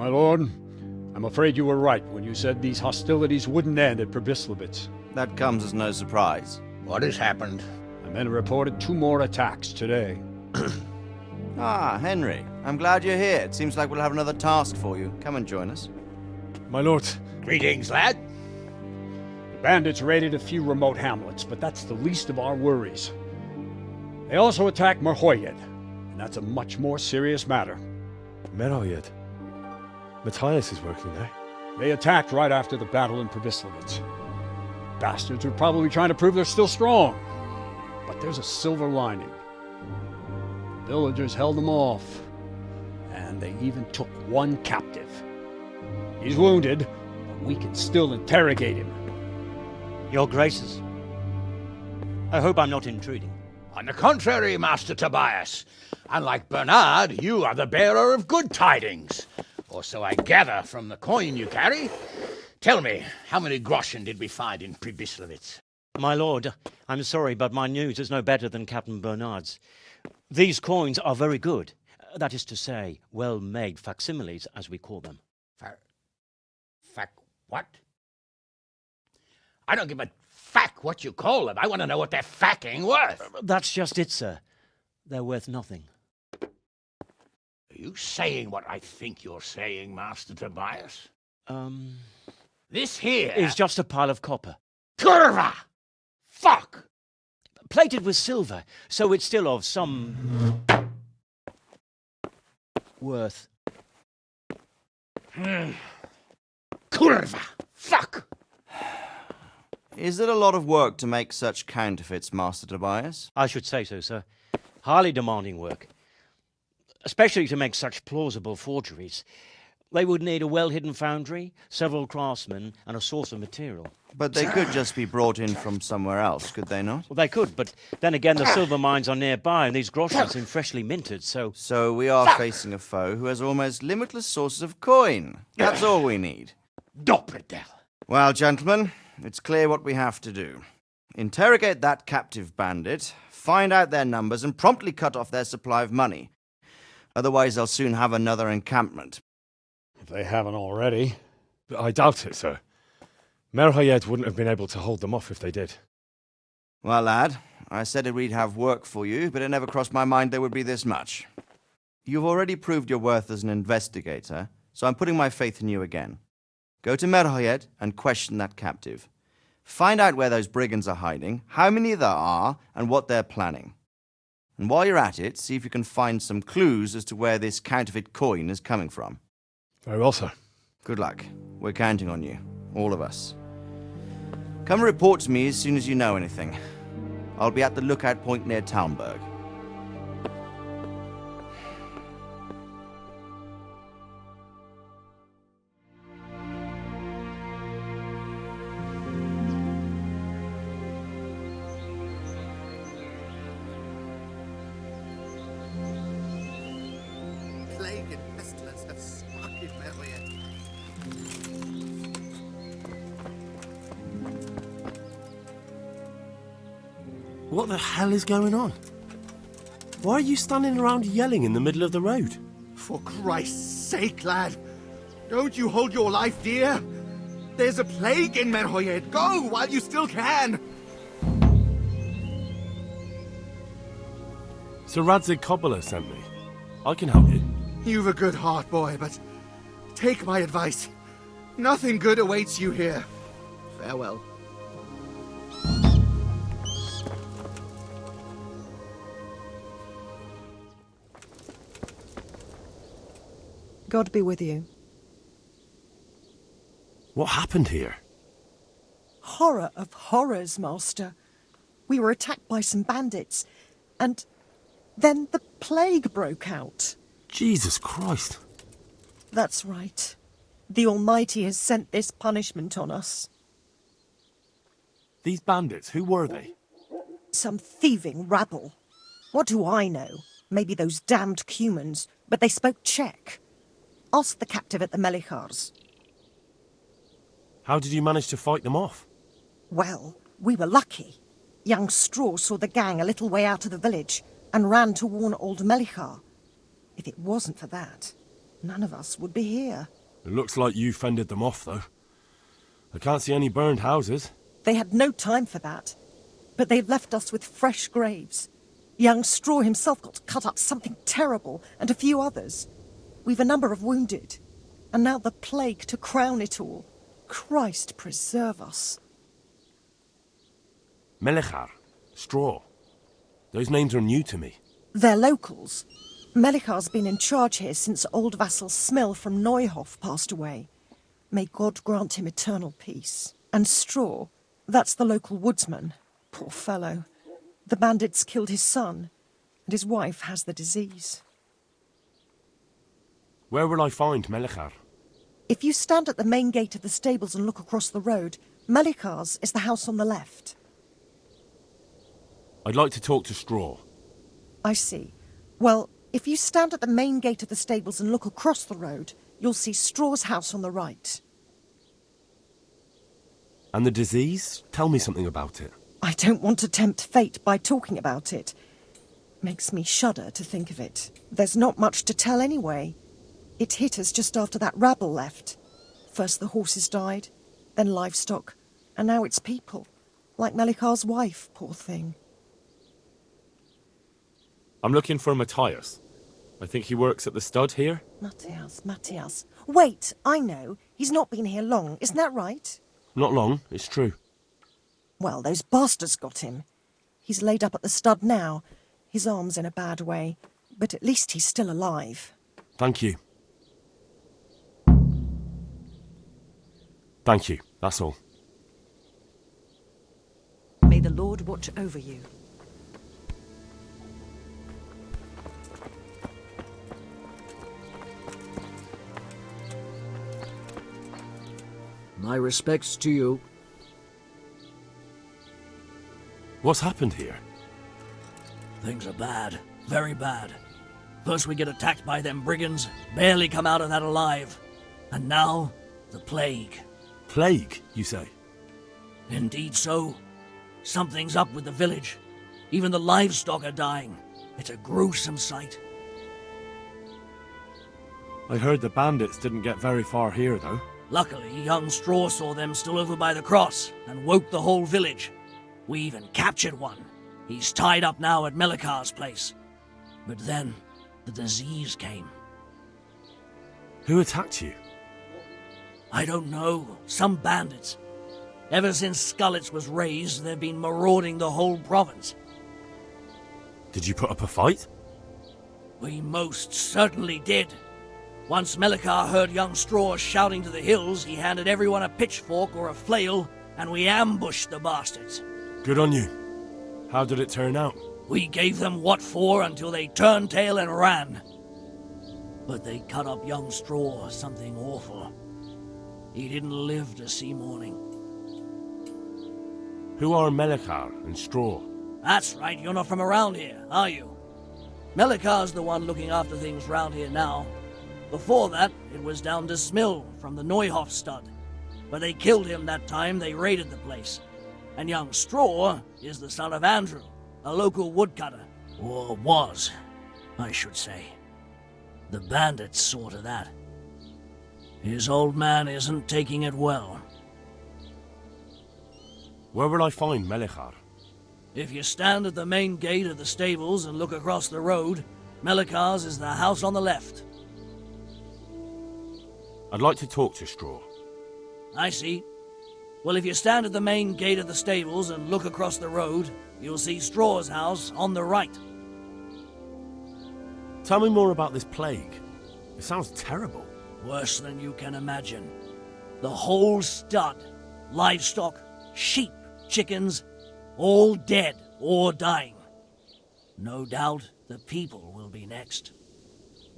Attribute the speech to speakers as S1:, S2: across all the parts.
S1: My lord, I'm afraid you were right when you said these hostilities wouldn't end at Pribyslavitz.
S2: That comes as no surprise.
S3: What has happened?
S1: The men reported 2 more attacks today.
S2: Ah, Henry. I'm glad you're here. It seems like we'll have another task for you. Come and join us.
S4: My lord.
S3: Greetings, lad.
S1: The bandits raided a few remote hamlets, but that's the least of our worries. They also attacked Merhoyed, and that's a much more serious matter.
S4: Merhoyed. Matthias is working there.
S1: They attacked right after the battle in Pribyslavitz. Bastards were probably trying to prove they're still strong. But there's a silver lining. The villagers held them off, and they even took 1 captive. He's wounded, but we can still interrogate him.
S5: Your Graces, I hope I'm not intruding.
S3: On the contrary, Master Tobias. Unlike Bernard, you are the bearer of good tidings. Or so I gather from the coin you carry. Tell me, how many groschen did we find in Pribyslavitz?
S5: My lord, I'm sorry, but my news is no better than Captain Bernard's. These coins are very good. That is to say, well-made facsimiles, as we call them.
S3: What? I don't give a what you call them. I want to know what they're facking worth.
S5: That's just it, sir. They're worth nothing.
S3: Are you saying what I think you're saying, Master Tobias? This here
S5: is just a pile of copper.
S3: Kurva! Fuck!
S5: Plated with silver, so it's still of some worth.
S3: Kurva! Fuck!
S2: Is it a lot of work to make such counterfeits, Master Tobias?
S5: I should say so, sir. Highly demanding work. Especially to make such plausible forgeries. They would need a well-hidden foundry, several craftsmen, and a source of material.
S2: But they could just be brought in from somewhere else, could they not?
S5: Well, they could, but then again, the silver mines are nearby, and these groschen seem freshly minted, so...
S2: So we are facing a foe who has almost limitless sources of coin. That's all we need.
S3: Doppelder.
S2: Well, gentlemen, it's clear what we have to do. Interrogate that captive bandit, find out their numbers, and promptly cut off their supply of money. Otherwise, they'll soon have another encampment.
S1: If they haven't already.
S4: I doubt it, sir. Merhoyed wouldn't have been able to hold them off if they did.
S2: Well, lad, I said we'd have work for you, but it never crossed my mind there would be this much. You've already proved your worth as an investigator, so I'm putting my faith in you again. Go to Merhoyed and question that captive. Find out where those brigands are hiding, how many there are, and what they're planning. And while you're at it, see if you can find some clues as to where this counterfeit coin is coming from.
S4: Very well, sir.
S2: Good luck. We're counting on you. All of us. Come report to me as soon as you know anything. I'll be at the lookout point near Talmberg.
S6: Plague and pestilence have struck in Merhoyed.
S7: What the hell is going on? Why are you standing around yelling in the middle of the road?
S6: For Christ's sake, lad! Don't you hold your life dear? There's a plague in Merhoyed. Go while you still can!
S7: Sir Radzig Kobyla sent me. I can help you.
S6: You've a good heart, boy, but take my advice. Nothing good awaits you here. Farewell.
S8: God be with you.
S7: What happened here?
S8: Horror of horrors, Master. We were attacked by some bandits, and then the plague broke out.
S7: Jesus Christ.
S8: That's right. The Almighty has sent this punishment on us.
S7: These bandits, who were they?
S8: Some thieving rabble. What do I know? Maybe those damned Cumans, but they spoke Czech. Ask the captive at the Melichars.
S7: How did you manage to fight them off?
S8: Well, we were lucky. Young Straw saw the gang a little way out of the village and ran to warn old Melichar. If it wasn't for that, none of us would be here.
S7: It looks like you fended them off, though. I can't see any burned houses.
S8: They had no time for that. But they've left us with fresh graves. Young Straw himself got cut up something terrible, and a few others. We've a number of wounded. And now the plague to crown it all. Christ preserve us.
S7: Melichar, Straw. Those names are new to me.
S8: They're locals. Melichar's been in charge here since old vassal Smil from Neuhof passed away. May God grant him eternal peace. And Straw, that's the local woodsman. Poor fellow. The bandits killed his son, and his wife has the disease.
S7: Where will I find Melichar?
S8: If you stand at the main gate of the stables and look across the road, Melichar's is the house on the left.
S7: I'd like to talk to Straw.
S8: I see. Well, if you stand at the main gate of the stables and look across the road, you'll see Straw's house on the right.
S7: And the disease? Tell me something about it.
S8: I don't want to tempt fate by talking about it. Makes me shudder to think of it. There's not much to tell anyway. It hit us just after that rabble left. First the horses died, then livestock, and now it's people. Like Melichar's wife, poor thing.
S4: I'm looking for Matthias. I think he works at the stud here.
S8: Matthias. Wait, I know. He's not been here long, isn't that right?
S7: Not long, it's true.
S8: Well, those bastards got him. He's laid up at the stud now. His arm's in a bad way, but at least he's still alive.
S7: Thank you. Thank you, that's all.
S8: May the Lord watch over you.
S9: My respects to you.
S7: What's happened here?
S9: Things are bad. Very bad. First we get attacked by them brigands, barely come out of that alive. And now, the plague.
S7: Plague, you say?
S9: Indeed so. Something's up with the village. Even the livestock are dying. It's a gruesome sight.
S4: I heard the bandits didn't get very far here, though.
S9: Luckily, young Straw saw them still over by the cross and woke the whole village. We even captured one. He's tied up now at Melichar's place. But then, the disease came.
S7: Who attacked you?
S9: I don't know. Some bandits. Ever since Skullets was raised, they've been marauding the whole province.
S7: Did you put up a fight?
S9: We most certainly did. Once Melichar heard young Straw shouting to the hills, he handed everyone a pitchfork or a flail, and we ambushed the bastards.
S7: Good on you. How did it turn out?
S9: We gave them what for until they turned tail and ran. But they cut up young Straw something awful. He didn't live to see morning.
S7: Who are Melichar and Straw?
S9: That's right, you're not from around here, are you? Melichar's the one looking after things round here now. Before that, it was down to Smil from the Neuhof stud. But they killed him that time they raided the place. And young Straw is the son of Andrew, a local woodcutter. Or was, I should say. The bandits saw to that. His old man isn't taking it well.
S7: Where will I find Melichar?
S9: If you stand at the main gate of the stables and look across the road, Melichar's is the house on the left.
S7: I'd like to talk to Straw.
S9: I see. Well, if you stand at the main gate of the stables and look across the road, you'll see Straw's house on the right.
S7: Tell me more about this plague. It sounds terrible.
S9: Worse than you can imagine. The whole stud, livestock, sheep, chickens, all dead or dying. No doubt the people will be next.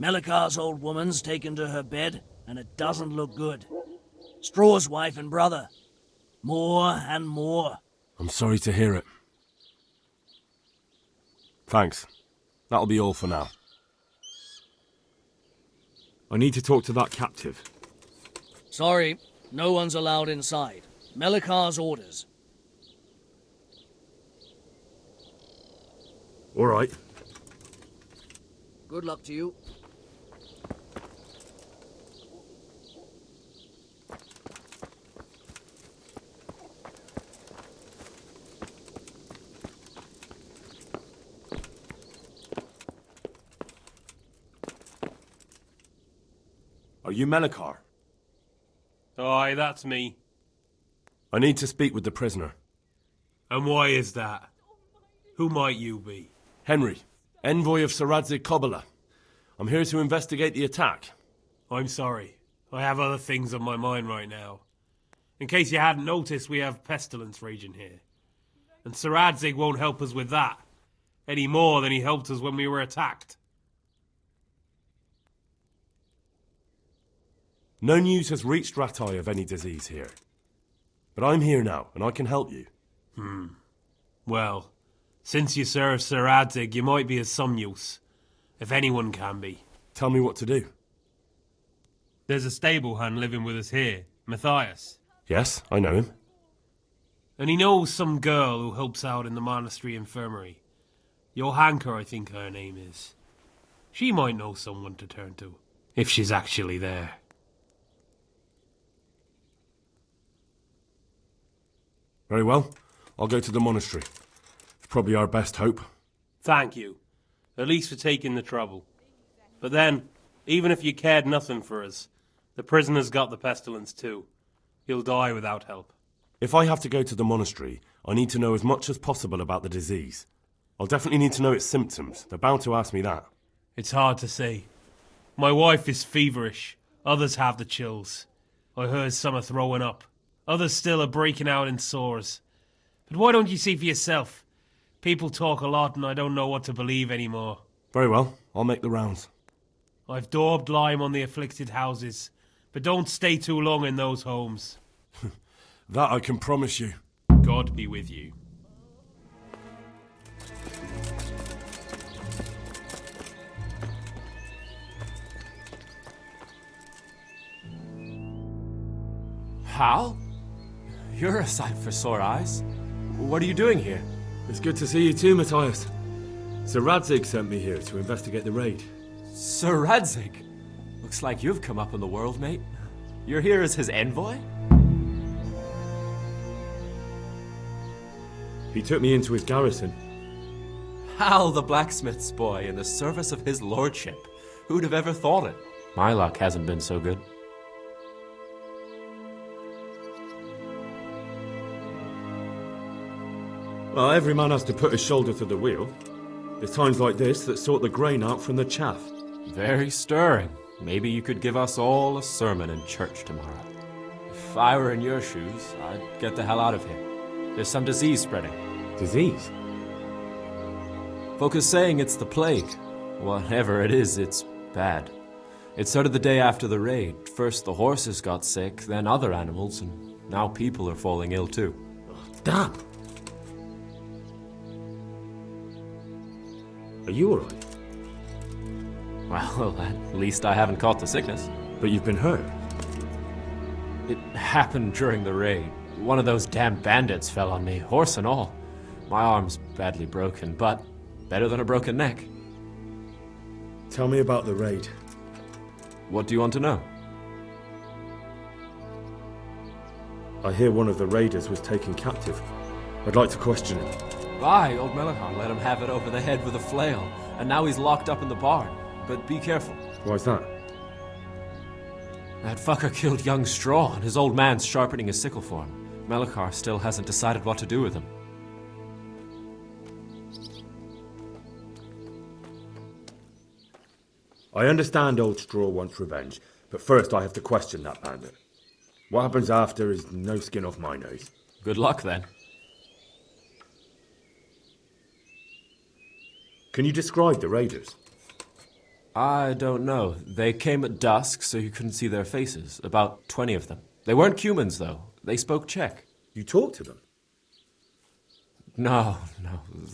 S9: Melichar's old woman's taken to her bed, and it doesn't look good. Straw's wife and brother. More and more.
S7: I'm sorry to hear it. Thanks. That'll be all for now.
S4: I need to talk to that captive.
S9: Sorry, no one's allowed inside. Melichar's orders.
S4: All right.
S9: Good luck to you.
S7: Are you Melikar?
S10: Aye, that's me.
S7: I need to speak with the prisoner.
S10: And why is that? Who might you be?
S7: Henry, envoy of Sir Radzig Kobyla. I'm here to investigate the attack.
S10: I'm sorry. I have other things on my mind right now. In case you hadn't noticed, we have pestilence raging here. And Sir Radzig won't help us with that, any more than he helped us when we were attacked.
S7: No news has reached Ratai of any disease here. But I'm here now, and I can help you.
S10: Well, since you serve Sir Radzig, you might be of some use. If anyone can be.
S7: Tell me what to do.
S10: There's a stable hand living with us here, Matthias.
S7: Yes, I know him.
S10: And he knows some girl who helps out in the monastery infirmary. Johanka, I think her name is. She might know someone to turn to, if she's actually there.
S7: Very well. I'll go to the monastery. It's probably our best hope.
S10: Thank you. At least for taking the trouble. But then, even if you cared nothing for us, the prisoner's got the pestilence too. He'll die without help.
S7: If I have to go to the monastery, I need to know as much as possible about the disease. I'll definitely need to know its symptoms. They're bound to ask me that.
S10: It's hard to say. My wife is feverish. Others have the chills. I heard some are throwing up. Others still are breaking out in sores. But why don't you see for yourself? People talk a lot and I don't know what to believe anymore.
S7: Very well. I'll make the rounds.
S10: I've daubed lime on the afflicted houses, but don't stay too long in those homes.
S7: That I can promise you.
S10: God be with you.
S11: Hal? You're a sight for sore eyes. What are you doing here?
S4: It's good to see you too, Matthias. Sir Radzig sent me here to investigate the raid.
S11: Sir Radzig? Looks like you've come up in the world, mate. You're here as his envoy?
S4: He took me into his garrison.
S11: Hal, the blacksmith's boy, in the service of his lordship. Who'd have ever thought it? My luck hasn't been so good.
S4: Well, every man has to put his shoulder to the wheel. There's times like this that sort the grain out from the chaff.
S11: Very stirring. Maybe you could give us all a sermon in church tomorrow. If I were in your shoes, I'd get the hell out of here. There's some disease spreading.
S4: Disease?
S11: Folk are saying it's the plague. Whatever it is, it's bad. It started the day after the raid. First the horses got sick, then other animals, and now people are falling ill too.
S4: Oh, damn! Are you alright?
S11: Well, at least I haven't caught the sickness.
S4: But you've been hurt?
S11: It happened during the raid. One of those damn bandits fell on me, horse and all. My arm's badly broken, but better than a broken neck.
S4: Tell me about the raid.
S11: What do you want to know?
S4: I hear one of the raiders was taken captive. I'd like to question him.
S11: Aye, old Melikar let him have it over the head with a flail, and now he's locked up in the barn. But be careful.
S4: Why's that?
S11: That fucker killed young Straw, and his old man's sharpening his sickle for him. Melikar still hasn't decided what to do with him.
S4: I understand old Straw wants revenge, but first I have to question that bandit. What happens after is no skin off my nose.
S11: Good luck, then.
S4: Can you describe the raiders?
S11: I don't know. They came at dusk, so you couldn't see their faces. About 20 of them. They weren't humans, though. They spoke Czech.
S4: You talked to them?
S11: No.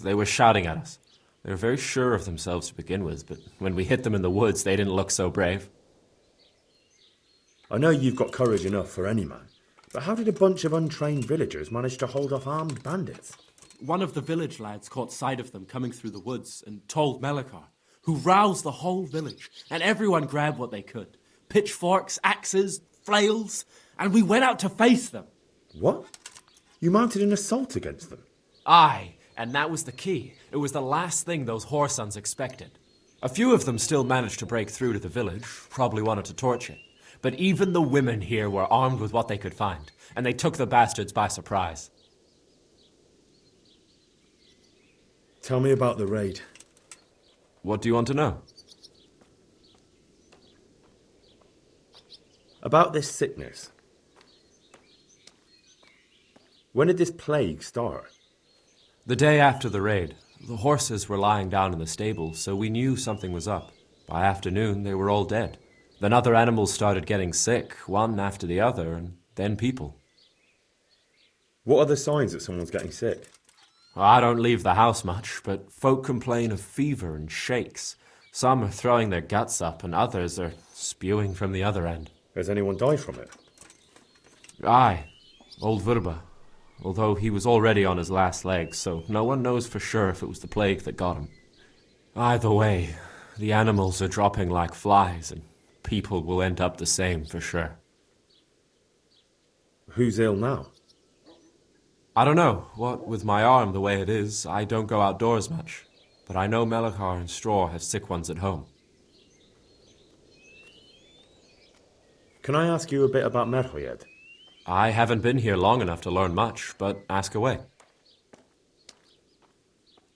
S11: They were shouting at us. They were very sure of themselves to begin with, but when we hit them in the woods, they didn't look so brave.
S4: I know you've got courage enough for any man, but how did a bunch of untrained villagers manage to hold off armed bandits?
S12: One of the village lads caught sight of them coming through the woods and told Melikar, who roused the whole village, and everyone grabbed what they could. Pitchforks, axes, flails, and we went out to face them.
S4: What? You mounted an assault against them?
S11: Aye, and that was the key. It was the last thing those whoresons expected. A few of them still managed to break through to the village, probably wanted to torch it. but even the women here were armed with what they could find, and they took the bastards by surprise.
S4: Tell me about the raid.
S11: What do you want to know?
S4: About this sickness. When did this plague start?
S11: The day after the raid. The horses were lying down in the stable, so we knew something was up. By afternoon, they were all dead. Then other animals started getting sick, one after the other, and then people.
S4: What are the signs that someone's getting sick?
S11: I don't leave the house much, but folk complain of fever and shakes. Some are throwing their guts up, and others are spewing from the other end.
S4: Has anyone died from it?
S11: Aye, old Verba. Although he was already on his last legs, so no one knows for sure if it was the plague that got him. Either way, the animals are dropping like flies, and people will end up the same for sure.
S4: Who's ill now?
S11: I don't know. What with my arm the way it is, I don't go outdoors much. But I know Melekar and Straw have sick ones at home.
S4: Can I ask you a bit about Merhoyed?
S11: I haven't been here long enough to learn much, but ask away.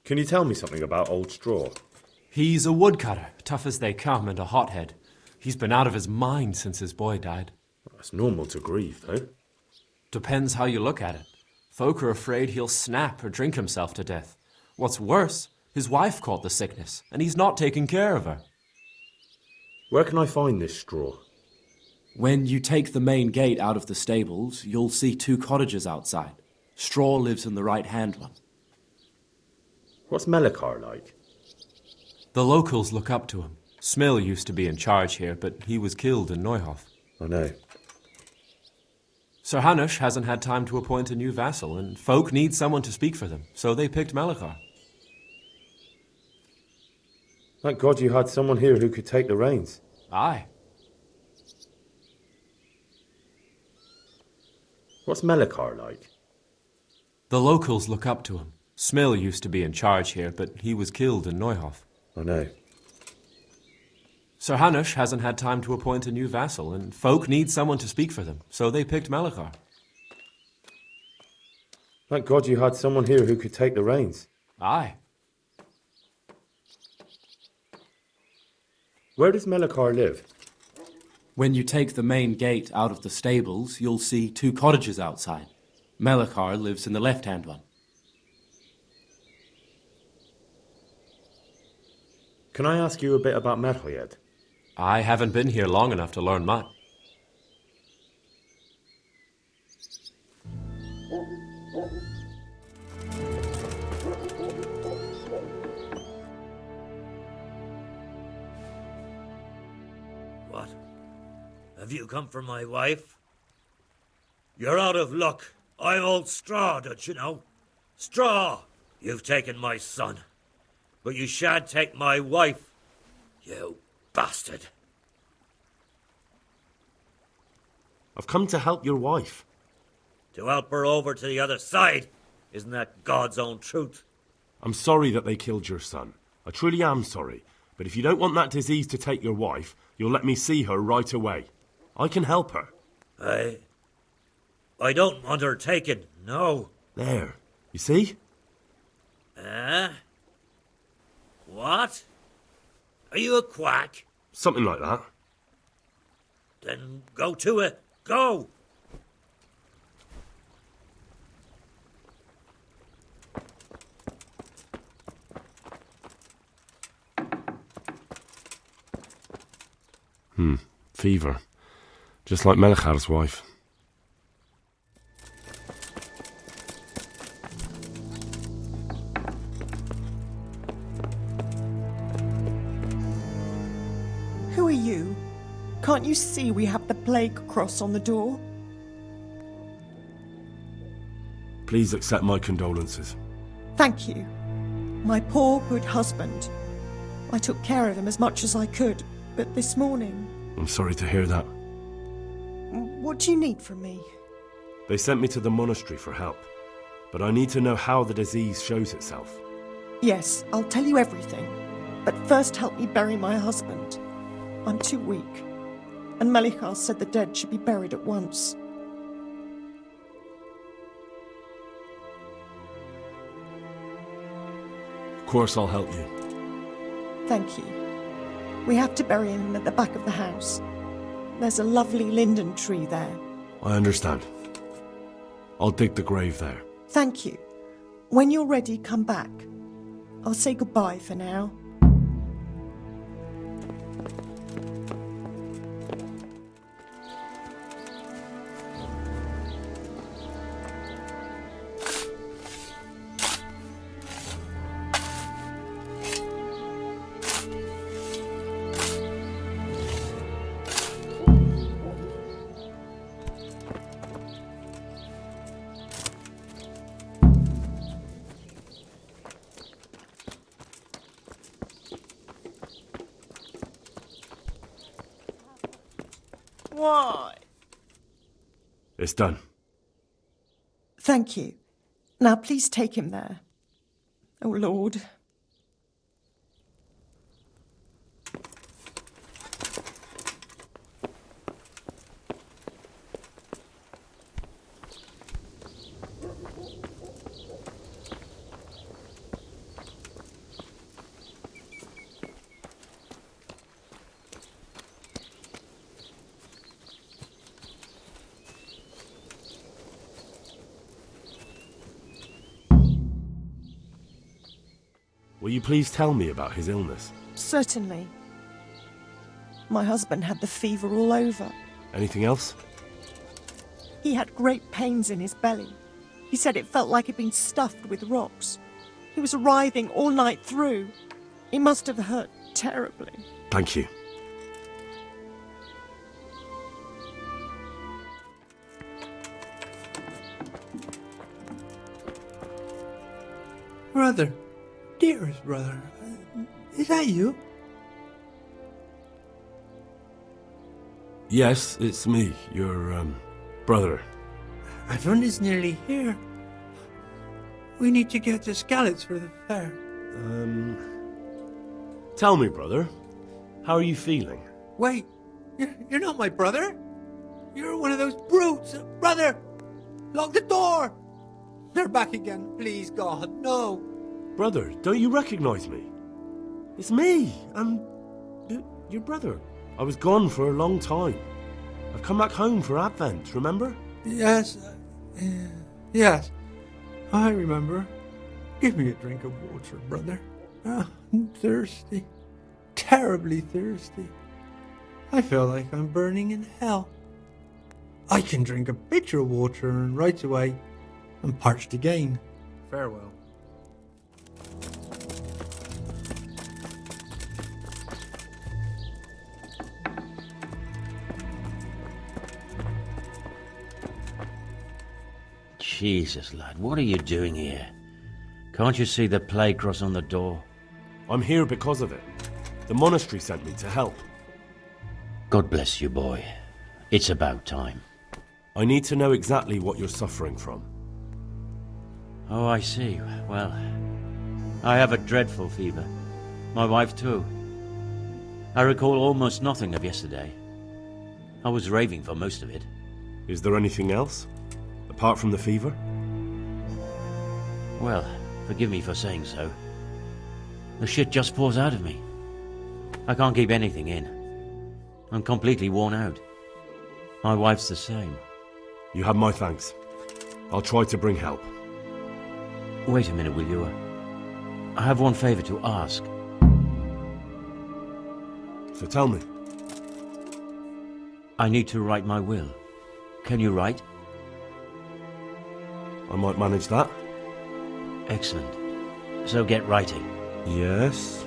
S4: Can you tell me something about Old Straw?
S11: He's a woodcutter, tough as they come, and a hothead. He's been out of his mind since his boy died.
S4: That's normal to grieve, though.
S11: Depends how you look at it. Folk are afraid he'll snap or drink himself to death. What's worse, his wife caught the sickness, and he's not taking care of her.
S4: Where can I find this Straw?
S12: When you take the main gate out of the stables, you'll see 2 cottages outside. Straw lives in the right-hand one.
S4: What's Melekar like?
S11: The locals look up to him. Smill used to be in charge here, but he was killed in Neuhof.
S4: I know.
S11: Sir Hanush hasn't had time to appoint a new vassal, and folk need someone to speak for them, so they picked Melekar.
S4: Thank God you had someone here who could take the reins.
S11: Aye.
S4: What's Melekar like?
S11: The locals look up to him. Smill used to be in charge here, but he was killed in Neuhof.
S4: I know.
S11: Sir Hanush hasn't had time to appoint a new vassal, and folk need someone to speak for them, so they picked Melekar.
S4: Thank God you had someone here who could take the reins.
S11: Aye.
S4: Where does Melekar live?
S12: When you take the main gate out of the stables, you'll see 2 cottages outside. Melekar lives in the left-hand one.
S4: Can I ask you a bit about Merhoyed?
S11: I haven't been here long enough to learn much.
S13: What? Have you come for my wife? You're out of luck. I'm old Straw, don't you know? Straw! You've taken my son. But you shan't take my wife, you bastard.
S7: I've come to help your wife.
S13: To help her over to the other side. Isn't that God's own truth?
S7: I'm sorry that they killed your son. I truly am sorry. But if you don't want that disease to take your wife, you'll let me see her right away. I can help her.
S13: I don't want her taken, no.
S7: There. You see?
S13: What? Are you a quack?
S7: Something like that.
S13: Then go to it. Go!
S7: Fever. Just like Melekar's wife.
S8: Who are you? Can't you see we have the plague cross on the door?
S7: Please accept my condolences.
S8: Thank you. My poor, good husband. I took care of him as much as I could, but this morning...
S7: I'm sorry to hear that.
S8: What do you need from me?
S7: They sent me to the monastery for help, but I need to know how the disease shows itself.
S8: Yes, I'll tell you everything. But first help me bury my husband. I'm too weak. and Melichar said the dead should be buried at once.
S7: Of course I'll help you.
S8: Thank you. We have to bury him at the back of the house. There's a lovely linden tree there.
S7: I understand. I'll dig the grave there.
S8: Thank you. When you're ready, come back. I'll say goodbye for now. Why?
S7: It's done.
S8: Thank you. Now please take him there. Oh, Lord.
S7: Will you please tell me about his illness?
S8: Certainly. My husband had the fever all over.
S7: Anything else?
S8: He had great pains in his belly. He said it felt like he'd been stuffed with rocks. He was writhing all night through. It must have hurt terribly.
S7: Thank you.
S14: Brother, dearest brother, is that you?
S7: Yes, it's me, your, brother.
S14: Everyone is nearly here. We need to get to Skalitz for the fair.
S7: Tell me, brother, how are you feeling?
S14: Wait, you're not my brother? You're one of those brutes! Brother! Lock the door! They're back again, please God, no!
S7: Brother, don't you recognize me? It's me, I'm your brother. I was gone for a long time. I've come back home for Advent, remember?
S14: Yes, yes, I remember. Give me a drink of water, brother. I'm thirsty, terribly thirsty. I feel like I'm burning in hell. I can drink a pitcher of water and right away I'm parched again. Farewell.
S5: Jesus, lad, what are you doing here? Can't you see the plague cross on the door?
S7: I'm here because of it. The monastery sent me to help.
S5: God bless you, boy. It's about time.
S7: I need to know exactly what you're suffering from.
S5: Oh, I see. Well, I have a dreadful fever. My wife, too. I recall almost nothing of yesterday. I was raving for most of it.
S7: Is there anything else? Apart from the fever?
S5: Well, forgive me for saying so. The shit just pours out of me. I can't keep anything in. I'm completely worn out. My wife's the same.
S7: You have my thanks. I'll try to bring help.
S5: Wait a minute, will you? I have one favor to ask.
S7: So tell me.
S5: I need to write my will. Can you write?
S7: I might manage that.
S5: Excellent. So get writing.
S7: Yes.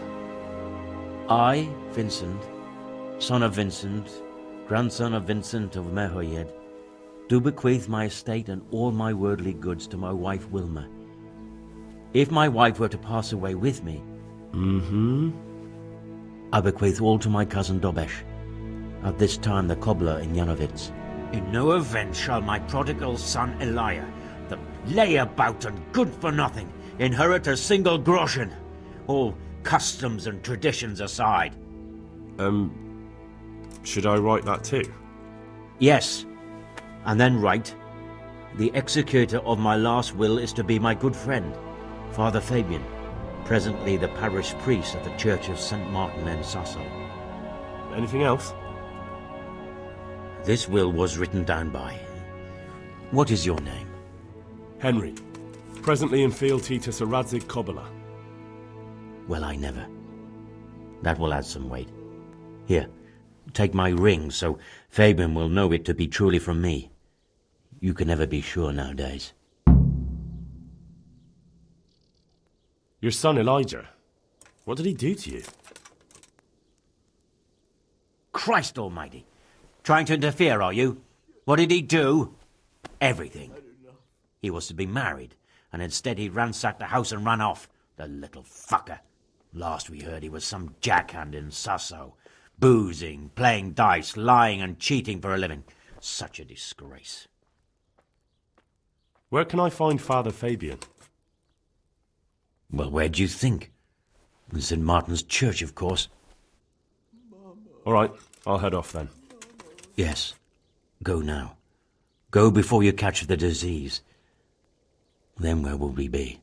S5: I, Vincent, son of Vincent, grandson of Vincent of Merhoyed, do bequeath my estate and all my worldly goods to my wife Wilma. If my wife were to pass away with me, I bequeath all to my cousin Dobesh, at this time the cobbler in Janovitz. In no event shall my prodigal son Elia, the layabout and good-for-nothing, inherit a single groschen, all customs and traditions aside.
S7: Should I write that too?
S5: Yes. And then write, the executor of my last will is to be my good friend, Father Fabian, presently the parish priest of the Church of St. Martin in Sasso.
S7: Anything else?
S5: This will was written down by. What is your name?
S7: Henry. Presently in fealty to Sir Radzig Kobyla.
S5: Well, I never. That will add some weight. Here, take my ring, so Fabian will know it to be truly from me. You can never be sure nowadays.
S7: Your son Elijah. What did he do to you?
S5: Christ almighty! Trying to interfere, are you? What did he do? Everything. He was to be married, and instead he ransacked the house and ran off. The little fucker. Last we heard he was some jackhand in Sasso. Boozing, playing dice, lying and cheating for a living. Such a disgrace.
S7: Where can I find Father Fabian?
S5: Well, where do you think? In St. Martin's Church, of course.
S7: All right, I'll head off then.
S5: Yes. Go now. Go before you catch the disease. Then where will we be?